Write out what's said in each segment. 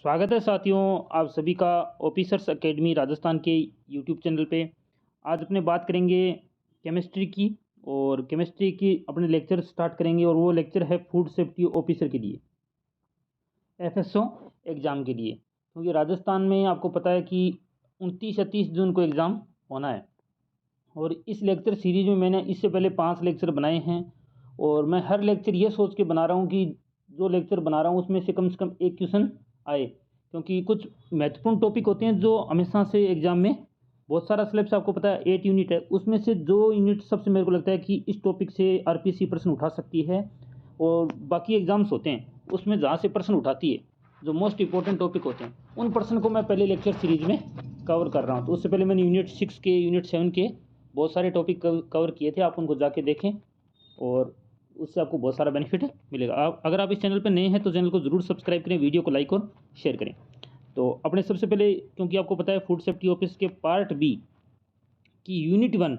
स्वागत है साथियों, आप सभी का ऑफिसर्स एकेडमी राजस्थान के यूट्यूब चैनल पे। आज अपने बात करेंगे केमिस्ट्री की। और केमिस्ट्री की अपने लेक्चर स्टार्ट करेंगे और वो लेक्चर है फूड सेफ्टी ऑफिसर के लिए, एफएसओ एग्ज़ाम के लिए। क्योंकि राजस्थान में आपको पता है कि 29 या 30 जून को एग्ज़ाम होना है। और इस लेक्चर सीरीज में मैंने इससे पहले 5 लेक्चर बनाए हैं और मैं हर लेक्चर ये सोच के बना रहा हूँ कि जो लेक्चर बना रहा हूँ उसमें से कम एक क्वेश्चन आए। क्योंकि कुछ महत्वपूर्ण टॉपिक होते हैं जो हमेशा से एग्जाम में, बहुत सारा सिलेबस आपको पता है 8 यूनिट है, उसमें से 2 यूनिट सबसे मेरे को लगता है कि इस टॉपिक से आरपीएससी प्रश्न उठा सकती है। और बाकी एग्जाम्स होते हैं उसमें जहाँ से प्रश्न उठाती है, जो मोस्ट इंपॉर्टेंट टॉपिक होते हैं, उन प्रश्न को मैं पहले लेक्चर सीरीज में कवर कर रहा हूँ। तो उससे पहले मैंने यूनिट 6 के, यूनिट 7 के बहुत सारे टॉपिक कवर किए थे, आप उनको जाके देखें और उससे आपको बहुत सारा बेनिफिट मिलेगा। अगर आप इस चैनल पर नए हैं तो चैनल को ज़रूर सब्सक्राइब करें, वीडियो को लाइक और शेयर करें। तो अपने सबसे पहले, क्योंकि आपको पता है फूड सेफ्टी ऑफिस के पार्ट बी की यूनिट 1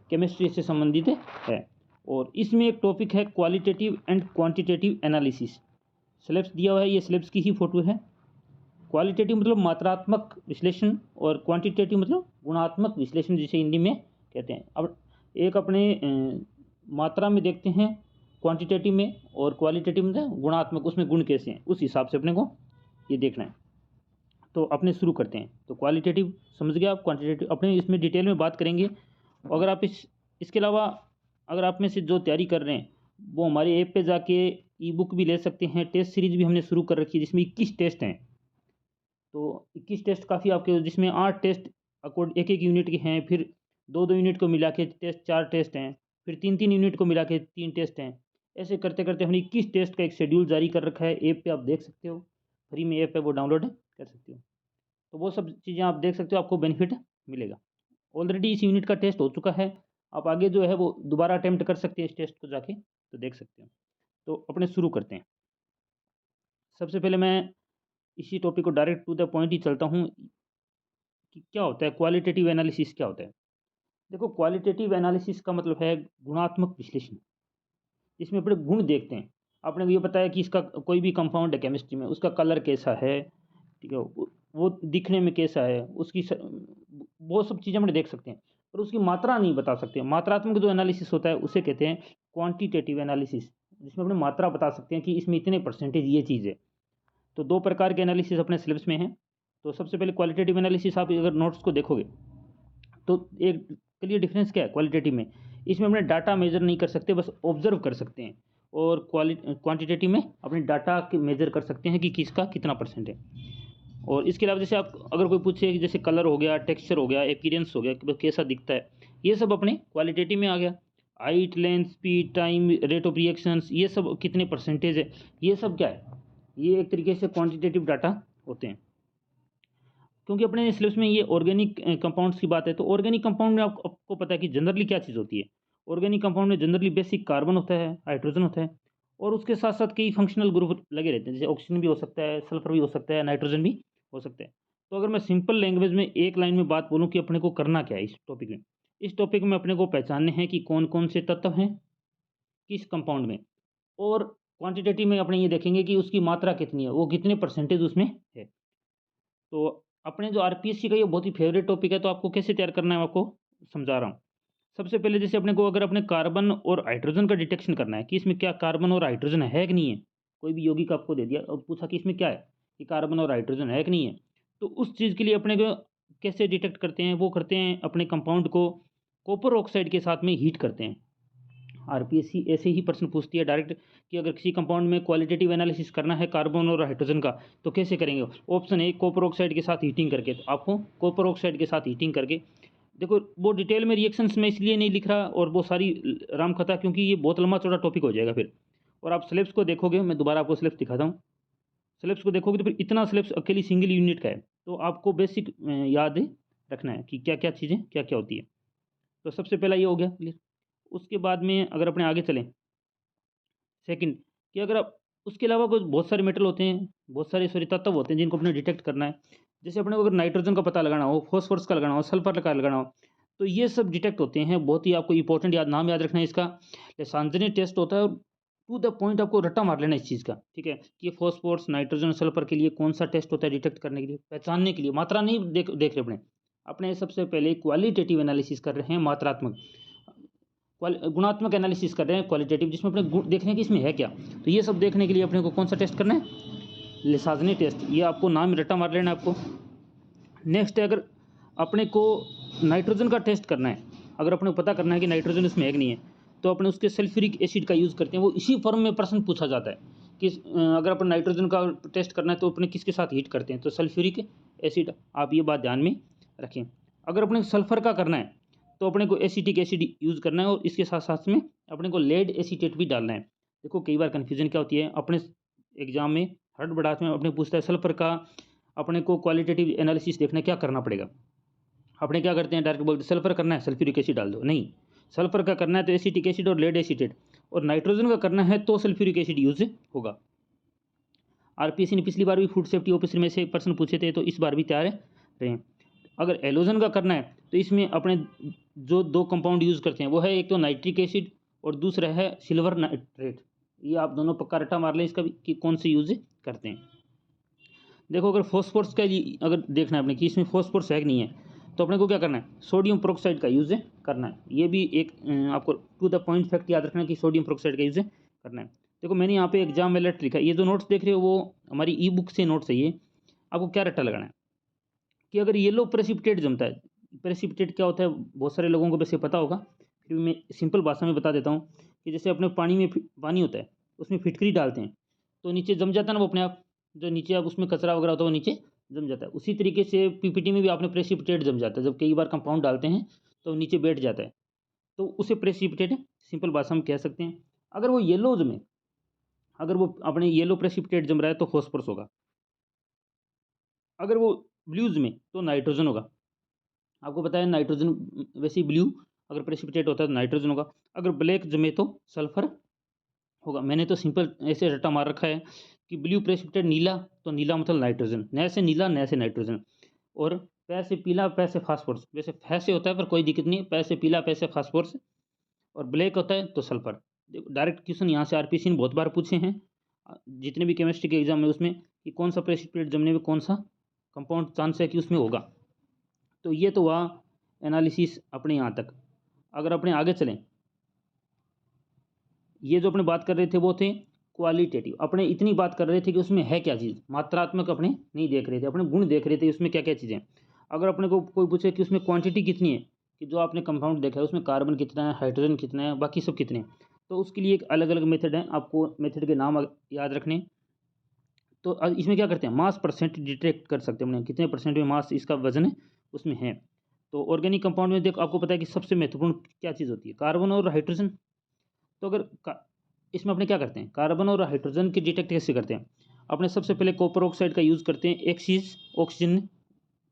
केमिस्ट्री से संबंधित है। और इसमें एक टॉपिक है qualitative and quantitative analysis. Syllabus दिया हुआ है, ये सिलेबस की ही फोटो है। क्वालिटेटिव मतलब मात्रात्मक विश्लेषण और क्वांटिटेटिव मतलब गुणात्मक विश्लेषण, जिसे हिंदी में कहते हैं। अब एक अपने मात्रा में देखते हैं क्वांटिटेटिव में, और क्वालिटेटिव में गुणात्मक, उसमें गुण कैसे हैं, उस हिसाब से अपने को ये देखना है। तो अपने शुरू करते हैं। तो क्वालिटेटिव समझ गया आप, क्वांटिटेटिव अपने इसमें डिटेल में बात करेंगे। अगर आप इसके अलावा अगर आप में से जो तैयारी कर रहे हैं वो हमारे ऐप पे जाके ई बुक भी ले सकते हैं। टेस्ट सीरीज भी हमने शुरू कर रखी है जिसमें 21 टेस्ट हैं। तो 21 टेस्ट काफ़ी आपके, जिसमें 8 टेस्ट एक एक यूनिट के हैं, फिर 2 यूनिट को मिला के टेस्ट 4 टेस्ट हैं, फिर 3 यूनिट को मिला के 3 टेस्ट हैं। ऐसे करते करते हमने 21 टेस्ट का एक शेड्यूल जारी कर रखा है। ऐप पे आप देख सकते हो, फ्री में ऐप है, वो डाउनलोड कर सकते हो। तो वो सब चीज़ें आप देख सकते हो, आपको बेनिफिट मिलेगा। ऑलरेडी इस यूनिट का टेस्ट हो चुका है, आप आगे जो है वो दोबारा अटैम्प्ट कर सकते हैं इस टेस्ट को जाके, तो देख सकते हो। तो अपने शुरू करते हैं। सबसे पहले मैं इसी टॉपिक को डायरेक्ट टू द पॉइंट ही चलता हूँ कि क्या होता है क्वालिटेटिव एनालिसिस, क्या होता है। देखो, क्वालिटेटिव एनालिसिस का मतलब है गुणात्मक विश्लेषण। इसमें अपने गुण देखते हैं। आपने को ये पता है कि इसका कोई भी कंपाउंड है केमिस्ट्री में, उसका कलर कैसा है, ठीक है, वो दिखने में कैसा है, वो सब चीज़ें हम देख सकते हैं, पर उसकी मात्रा नहीं बता सकते। मात्रात्मक जो एनालिसिस होता है उसे कहते हैं क्वांटिटेटिव एनालिसिस, जिसमें अपने मात्रा बता सकते हैं कि इसमें इतने परसेंटेज ये चीज़ है। तो 2 प्रकार के एनालिसिस अपने सिलेबस में हैं। तो सबसे पहले क्वालिटेटिव एनालिसिस, आप अगर नोट्स को देखोगे तो एक क्लियर डिफरेंस क्या है क्वालिटेटिव में, इसमें अपने डाटा मेजर नहीं कर सकते, बस ऑब्जर्व कर सकते हैं। और क्वांटिटेटिव में अपने डाटा के मेजर कर सकते हैं कि किसका कितना परसेंट है। और इसके अलावा जैसे आप अगर कोई पूछे कि जैसे कलर हो गया, टेक्सचर हो गया, अपीयरेंस हो गया कि वो कैसा दिखता है, ये सब अपने क्वालिटेटिव में आ गया। Height, length, speed, time, rate of reactions, ये सब कितने परसेंटेज है, ये सब क्या है, ये एक तरीके से क्वांटिटेटिव डाटा होते हैं। क्योंकि अपने सिलेबस में ये ऑर्गेनिक कंपाउंड्स की बात है, तो ऑर्गेनिक कंपाउंड में आपको पता है कि जनरली क्या चीज़ होती है। ऑर्गेनिक कंपाउंड में जनरली बेसिक कार्बन होता है, हाइड्रोजन होता है, और उसके साथ साथ कई फंक्शनल ग्रुप लगे रहते हैं, जैसे ऑक्सीजन भी हो सकता है, सल्फर भी हो सकता है, नाइट्रोजन भी हो सकता है। तो अगर मैं सिंपल लैंग्वेज में एक लाइन में बात बोलूँ कि अपने को करना क्या है इस टॉपिक में, इस टॉपिक में अपने को पहचानने हैं कि कौन कौन से तत्व हैं किस कंपाउंड में। और क्वांटिटेटिव में अपने ये देखेंगे कि उसकी मात्रा कितनी है, वो कितने परसेंटेज उसमें है। तो अपने जो आरपीएससी का ये बहुत ही फेवरेट टॉपिक है, तो आपको कैसे तैयार करना है मैं आपको समझा रहा हूँ। सबसे पहले जैसे अपने को अगर अपने कार्बन और हाइड्रोजन का डिटेक्शन करना है कि इसमें क्या कार्बन और हाइड्रोजन है कि नहीं है, कोई भी यौगिक आपको दे दिया और पूछा कि इसमें क्या है, कि कार्बन और हाइड्रोजन है कि नहीं है, तो उस चीज़ के लिए अपने को कैसे डिटेक्ट करते हैं, वो करते हैं अपने कंपाउंड को कॉपर ऑक्साइड के साथ में हीट करते हैं। आरपीएससी ऐसे ही प्रश्न पूछती है डायरेक्ट कि अगर किसी कंपाउंड में क्वालिटेटिव एनालिसिस करना है कार्बन और हाइड्रोजन का, तो कैसे करेंगे। ऑप्शन ए, कॉपर ऑक्साइड के साथ हीटिंग करके। तो आपको कॉपर ऑक्साइड के साथ हीटिंग करके, देखो वो डिटेल में रिएक्शंस में इसलिए नहीं लिख रहा और वो सारी राम कथा, क्योंकि ये बहुत लंबा चौड़ा टॉपिक हो जाएगा फिर। और आप सिलेबस को देखोगे, मैं दोबारा आपको सिलेबस दिखाता हूँ। सिलेबस को देखोगे तो फिर इतना सिलेबस अकेली सिंगल यूनिट का है, तो आपको बेसिक याद रखना है कि क्या क्या चीज़ें क्या क्या होती है। तो सबसे पहला ये हो गया क्लियर। उसके बाद में अगर अपने आगे चलें, सेकंड, कि अगर आप उसके अलावा कुछ बहुत सारे मेटल होते हैं, बहुत सारे सॉरी तत्व होते हैं जिनको अपने डिटेक्ट करना है। जैसे अपने को अगर नाइट्रोजन का पता लगाना हो, फॉस्फोरस का लगाना हो, सल्फर का लगाना हो, तो ये सब डिटेक्ट होते हैं। बहुत ही आपको इंपॉर्टेंट याद नाम याद रखना है इसका, लैसांजने टेस्ट होता है। टू द पॉइंट आपको रट्टा मार लेना इस चीज़ का, ठीक है, कि फॉस्फोरस नाइट्रोजन सल्फर के लिए कौन सा टेस्ट होता है डिटेक्ट करने के लिए, पहचानने के लिए, मात्रा नहीं देख रहे अपने अपने सबसे पहले क्वालिटेटिव एनालिसिस कर रहे हैं, मात्रात्मक गुणात्मक एनालिसिस कर रहे हैं, क्वालिटेटिव जिसमें अपने गुण देखने की इसमें है क्या। तो ये सब देखने के लिए अपने को कौन सा टेस्ट करना है, लिसाजनी टेस्ट, ये आपको नाम रट्टा मार लेना आपको। नेक्स्ट है, अगर अपने को नाइट्रोजन का टेस्ट करना है, अगर अपने को पता करना है कि नाइट्रोजन इसमें है कि नहीं है, तो अपने उसके सल्फ्यूरिक एसिड का यूज़ करते हैं। वो इसी फॉर्म में प्रश्न पूछा जाता है कि अगर अपन नाइट्रोजन का टेस्ट करना है तो अपने किसके साथ हीट करते हैं, तो सल्फ्यूरिक एसिड, आप ये बात ध्यान में रखें। अगर अपने सल्फर का करना है तो अपने को एसिटिक एसिड यूज़ करना है, और इसके साथ साथ में अपने को लेड एसीटेट भी डालना है। देखो कई बार कन्फ्यूजन क्या होती है अपने एग्जाम में, हर बड़ास में अपने पूछता है सल्फर का, अपने को क्वालिटेटिव एनालिसिस देखना है, क्या करना पड़ेगा। अपने क्या करते हैं, डायरेक्ट बोलते सल्फर करना है सल्फ्यूरिक एसिड डाल दो, नहीं, सल्फर का करना है तो एसिटिक एसिड और लेड एसीटेट, और नाइट्रोजन का करना है तो सल्फ्यूरिक एसिड यूज होगा। आरपीएससी ने पिछली बार भी फूड सेफ्टी ऑफिसर में से प्रश्न पूछे थे, तो इस बार भी तैयार रहें। अगर एलोजन का करना है तो इसमें अपने जो दो कंपाउंड यूज करते हैं वो है एक तो नाइट्रिक एसिड और दूसरा है सिल्वर नाइट्रेट। ये आप दोनों पक्का रट्टा मार लें इसका भी कि कौन से यूज करते हैं। देखो अगर फॉस्फोरस का अगर देखना है अपने कि इसमें फॉस्फोरस है कि नहीं है, तो अपने को क्या करना है, सोडियम प्रोक्साइड का यूज़ करना है। ये भी एक आपको टू द पॉइंट फैक्ट याद रखना है कि सोडियम प्रोक्साइड का यूज़ करना है। देखो मैंने यहाँ पे एग्जाम में लेट लिखा है, ये जो नोट्स देख रहे हो वो हमारी ई बुक से नोट्स है। ये आपको क्या रट्टा लगाना है कि अगर येलो प्रेसिपिटेट जमता है, प्रेसिपिटेट क्या होता है बहुत सारे लोगों को वैसे पता होगा, फिर मैं सिंपल भाषा में बता देता हूँ कि जैसे अपने पानी में पानी होता है उसमें फिटकरी डालते हैं तो नीचे जम जाता है ना वो अपने आप, जो नीचे आप उसमें कचरा वगैरह होता है वो नीचे जम जाता है। उसी तरीके से पीपीटी में भी आपने प्रेसिपिटेट जम जाता है, जब कई बार कंपाउंड डालते हैं तो नीचे बैठ जाता है, तो उसे प्रेसिपिटेट सिंपल भाषा में कह सकते हैं। अगर वो येलोज में, अगर वो अपने येलो प्रेसिपिटेट जम रहा है तो फॉस्फोरस होगा, अगर वो ब्लूज में तो नाइट्रोजन होगा। आपको पता है नाइट्रोजन वैसे ही ब्लू अगर प्रेसिपिटेट होता है तो नाइट्रोजन होगा, अगर ब्लैक जमे तो सल्फर होगा। मैंने तो सिंपल ऐसे रट्टा मार रखा है कि ब्लू प्रेसिपिटेट नीला तो नीला मतलब नाइट्रोजन, नए से नीला नए से नाइट्रोजन, और पै से पीला पै से फास्फोरस, वैसे फै से होता है पर कोई दिक्कत नहीं है, पै से पीला पै से फास्फोरस, और ब्लैक होता है तो सल्फर। देखो डायरेक्ट क्वेश्चन यहाँ से आरपीसी ने बहुत बार पूछे हैं जितने भी केमिस्ट्री के एग्जाम में, उसमें कि कौन सा प्रेसिपिटेट जमने में कौन सा कंपाउंड चांस है कि उसमें होगा। तो ये तो हुआ एनालिसिस अपने यहाँ तक। अगर अपने आगे चलें, ये जो अपने बात कर रहे थे वो थे क्वालिटेटिव, अपने इतनी बात कर रहे थे कि उसमें है क्या चीज़, मात्रात्मक अपने नहीं देख रहे थे, अपने गुण देख रहे थे उसमें क्या क्या चीज़ें। अगर अपने को कोई पूछे कि उसमें क्वांटिटी कितनी है, कि जो आपने कंपाउंड देखा है उसमें कार्बन कितना है, हाइड्रोजन कितना है, बाकी सब कितने हैं, तो उसके लिए एक अलग अलग मेथड है, आपको मेथड के नाम याद रखने। तो इसमें क्या करते हैं, मास परसेंट डिटेक्ट कर सकते हैं अपने कितने परसेंट में मास इसका वजन है उसमें है। तो ऑर्गेनिक कंपाउंड में देखो आपको पता है कि सबसे महत्वपूर्ण क्या चीज़ होती है, कार्बन और हाइड्रोजन। तो अगर इसमें अपने क्या करते हैं, कार्बन और हाइड्रोजन की डिटेक्ट कैसे करते हैं, अपने सबसे पहले कॉपर ऑक्साइड का यूज़ करते हैं, एक्सीज ऑक्सीजन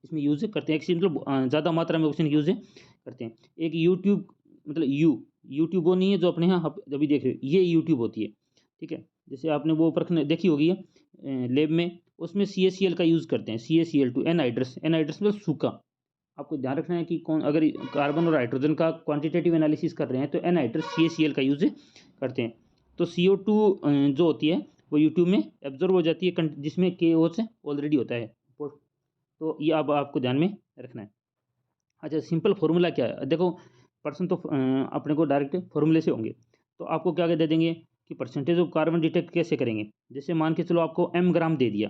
इसमें यूज़ करते हैं, एक्सीजन मतलब ज़्यादा मात्रा में ऑक्सीजन यूज़ करते हैं। एक यूट्यूब मतलब यूट्यूब वो नहीं है जो अपने यहाँ आप अभी देख रहे हो, ये यूट्यूब होती है, ठीक है, जैसे आपने वो परखने देखी होगी लैब में, उसमें CaCl का यूज़ करते हैं, CaCl2 एनहाइड्रस, एनहाइड्रस मतलब सूखा। आपको ध्यान रखना है कि कौन, अगर कार्बन और हाइड्रोजन का क्वांटिटेटिव एनालिसिस कर रहे हैं तो एनहाइड्रस CaCl का यूज़ करते हैं। तो CO2 जो होती है वो यूट्यूब में एब्जॉर्ब हो जाती है, जिसमें KOH ऑलरेडी होता है। तो ये अब आपको ध्यान में रखना है। अच्छा सिंपल फार्मूला क्या है, देखो पर्सन तो अपने को डायरेक्ट फार्मूले से होंगे, तो आपको क्या दे देंगे कि परसेंटेज ऑफ कार्बन डिटेक्ट कैसे करेंगे। जैसे मान के चलो आपको ग्राम दे दिया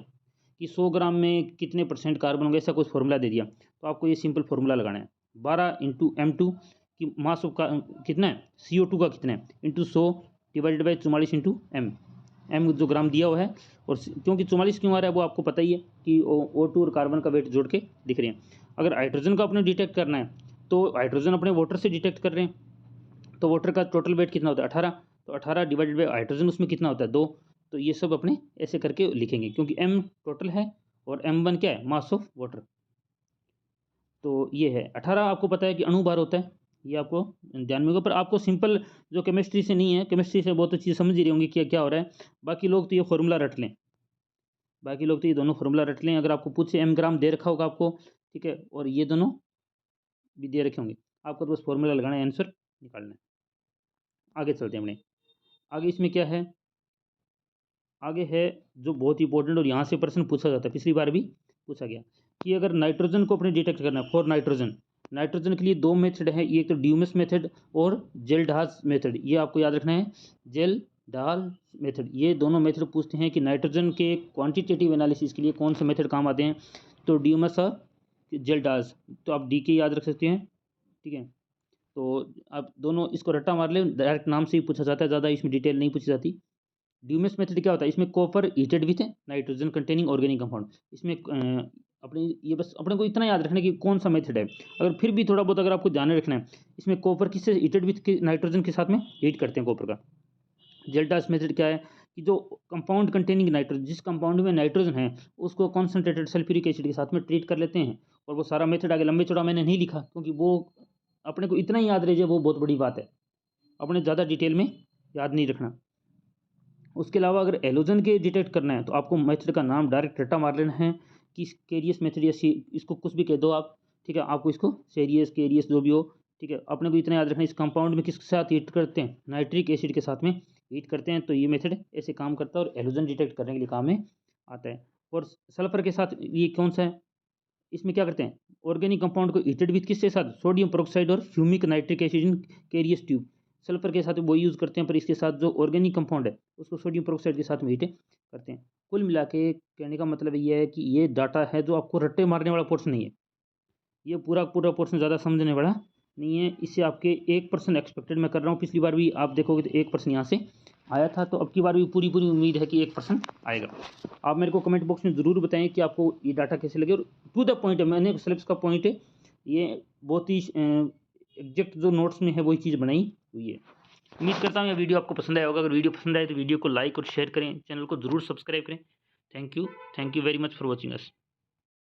कि 100 ग्राम में कितने परसेंट कार्बन होंगे, ऐसा कुछ फार्मूला दे दिया, तो आपको ये सिंपल फार्मूला लगाना है 12 इंटू M2 की मास ऑफ का कितना है, CO2 का कितना है into 100 divided by 44 into m जो ग्राम दिया हुआ है। और क्योंकि 44 क्यों आ रहा है वो आपको पता ही है कि O2 और कार्बन का वेट जोड़ के दिख रहे हैं। अगर हाइड्रोजन का अपने डिटेक्ट करना है तो हाइड्रोजन अपने वाटर से डिटेक्ट कर रहे हैं, तो वाटर का टोटल वेट कितना होता है 18, तो 18 डिवाइडेड बाई हाइड्रोजन उसमें कितना होता है 2। तो ये सब अपने ऐसे करके लिखेंगे क्योंकि M टोटल है और M1 क्या है, मास ऑफ वाटर। तो ये है 18, आपको पता है कि अणु भार होता है, ये आपको ध्यान में होगा। पर आपको सिंपल जो केमिस्ट्री से नहीं है, केमिस्ट्री से बहुत अच्छी समझ ही रही होंगी कि क्या हो रहा है। बाकी लोग तो ये फॉर्मूला रट लें, बाकी लोग तो ये दोनों फॉर्मूला रट लें, अगर आपको पूछे M ग्राम दे रखा होगा आपको, ठीक है, और ये दोनों भी दे रखे होंगे, आपको तो बस फॉर्मूला लगाना है, आंसर निकालना है। आगे चलते हैं अपने, आगे इसमें क्या है, आगे है जो बहुत इंपॉर्टेंट और यहाँ से प्रश्न पूछा जाता है, पिछली बार भी पूछा गया कि अगर नाइट्रोजन को अपने डिटेक्ट करना है फॉर नाइट्रोजन, नाइट्रोजन के लिए दो मेथड है, एक तो ड्यूमस मेथड और जेल्डास मेथड, ये आपको याद रखना है, जेल्डाल मेथड। ये दोनों मेथड पूछते हैं कि नाइट्रोजन के क्वांटिटेटिव एनालिसिस के लिए कौन से मेथड काम आते हैं, तो ड्यूमस और जेल्डास, तो आप डी के याद रख सकते हैं, ठीक है। तो आप दोनों इसको रट्टा मार ले, डायरेक्ट नाम से ही पूछा जाता है, ज़्यादा इसमें डिटेल नहीं पूछी जाती। ड्यूमस मेथड क्या होता है, इसमें copper heated with nitrogen containing organic compound, इसमें अपने ये बस अपने को इतना याद रखना है कि कौन सा मेथड है। अगर फिर भी थोड़ा बहुत अगर आपको ध्यान रखना है, इसमें कॉपर किससे हीटेड विथ नाइट्रोजन के साथ में हीट करते हैं कॉपर का। जेल्डास मेथड क्या है कि जो कंपाउंड कंटेनिंग नाइट्रोजन, जिस कंपाउंड में नाइट्रोजन है उसको कॉन्सेंट्रेटेड सल्फ्यूरिक एसिड के साथ में ट्रीट कर लेते हैं। और वो सारा मेथड आगे लंबे चौड़ा मैंने नहीं लिखा, क्योंकि वो अपने को इतना ही याद रह जाए वो बहुत बड़ी बात है, अपने ज़्यादा डिटेल में याद नहीं रखना। उसके अलावा अगर एलोजन के डिटेक्ट करना है तो आपको मेथड का नाम डायरेक्ट रट्टा मार लेना है कि केरियस मेथड या इसको कुछ भी कह दो आप, ठीक है। आपको इसको सेरियस केरियस जो भी हो, ठीक है। अपने को इतना याद रखना है इस कंपाउंड में किसके साथ हीट करते हैं, नाइट्रिक एसिड के साथ में हीट करते हैं, तो ये मेथड ऐसे काम करता है और एलोजन डिटेक्ट करने के लिए काम में आता है। और सल्फर के साथ ये कौन सा है, इसमें क्या करते हैं, ऑर्गेनिक कंपाउंड को हीटेड विथ किसके साथ, सोडियम पेरोक्साइड और fuming nitric acid in Carius tube. Sulphur के साथ वो यूज़ करते हैं, पर इसके साथ जो ऑर्गेनिक कंपाउंड है उसको सोडियम पेरोक्साइड के साथ में हीट करते हैं। कुल मिला के कहने का मतलब ये है कि ये डाटा है जो आपको रट्टे मारने वाला पोर्शन नहीं है, ये पूरा पूरा पोर्शन ज़्यादा समझने वाला नहीं है। इससे आपके 1% एक्सपेक्टेड मैं कर रहा हूँ, पिछली बार भी आप देखोगे तो 1% यहाँ से आया था, तो अब की बार भी पूरी पूरी उम्मीद है कि 1% आएगा। आप मेरे को कमेंट बॉक्स में ज़रूर बताएं कि आपको ये डाटा कैसे लगे, और टू द पॉइंट है, मैंने सिलेबस का पॉइंट है, ये बहुत ही एग्जैक्ट जो नोट्स में है वही चीज़ बनाई हुई है। उम्मीद करता हूँ ये वीडियो आपको पसंद आया होगा। अगर वीडियो पसंद आए तो वीडियो को लाइक और शेयर करें, चैनल को ज़रूर सब्सक्राइब करें। Thank you very much for watching us.